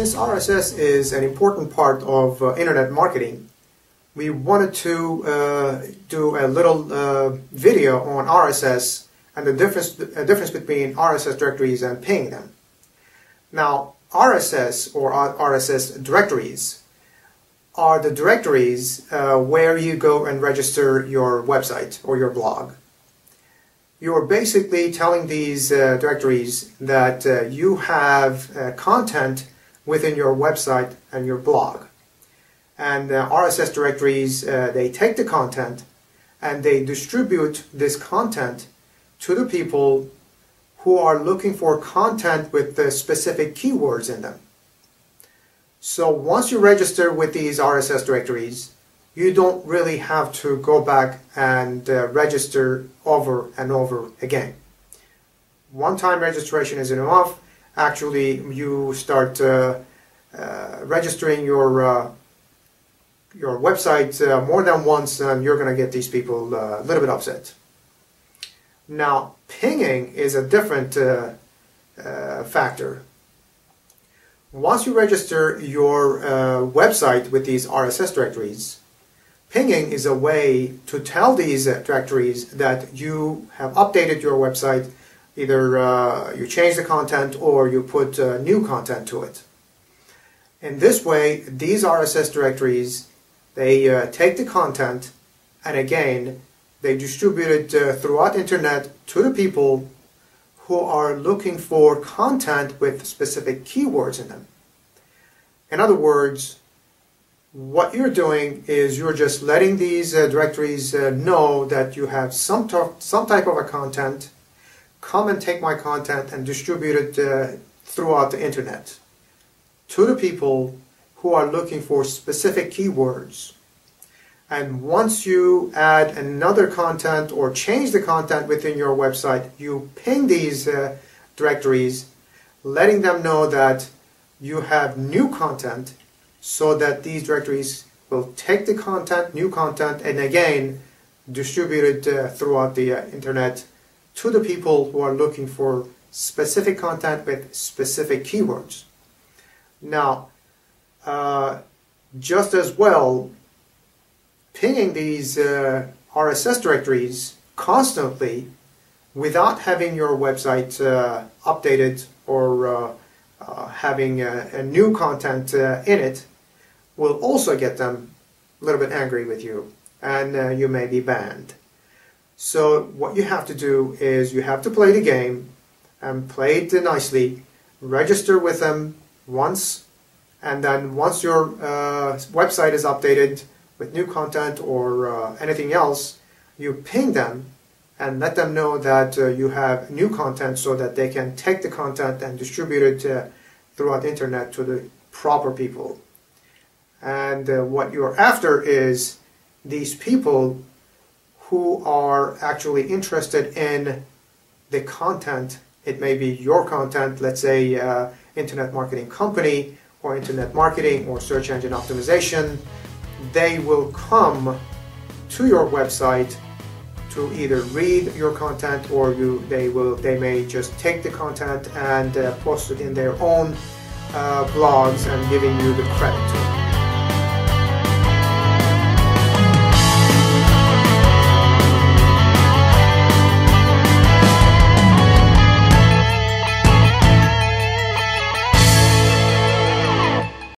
Since RSS is an important part of internet marketing, we wanted to do a little video on RSS and the difference between RSS directories and pinging them. Now, RSS or RSS directories are the directories where you go and register your website or your blog. You're basically telling these directories that you have content within your website and your blog. And RSS directories, they take the content and they distribute this content to the people who are looking for content with the specific keywords in them. So once you register with these RSS directories, you don't really have to go back and register over and over again. One-time registration is enough. Actually, you start registering your website more than once, and you're going to get these people a little bit upset. Now, pinging is a different factor. Once you register your website with these RSS directories, pinging is a way to tell these directories that you have updated your website. Either you change the content or you put new content to it. In this way, these RSS directories, they take the content and again, they distribute it throughout the internet to the people who are looking for content with specific keywords in them. In other words, what you're doing is you're just letting these directories know that you have some type of a content. Come and take my content and distribute it throughout the internet to the people who are looking for specific keywords. And once you add another content or change the content within your website, you ping these directories, letting them know that you have new content, so that these directories will take the content, new content, and again distribute it throughout the internet to the people who are looking for specific content with specific keywords. Now, just as well, pinging these RSS directories constantly without having your website updated or having a new content in it will also get them a little bit angry with you, and you may be banned. So what you have to do is you have to play the game and play it nicely, register with them once, and then once your website is updated with new content or anything else, you ping them and let them know that you have new content so that they can take the content and distribute it throughout the internet to the proper people. And what you're after is these people who are actually interested in the content. It may be your content, let's say internet marketing company or internet marketing or search engine optimization. They will come to your website to either read your content or they may just take the content and post it in their own blogs and giving you the credit.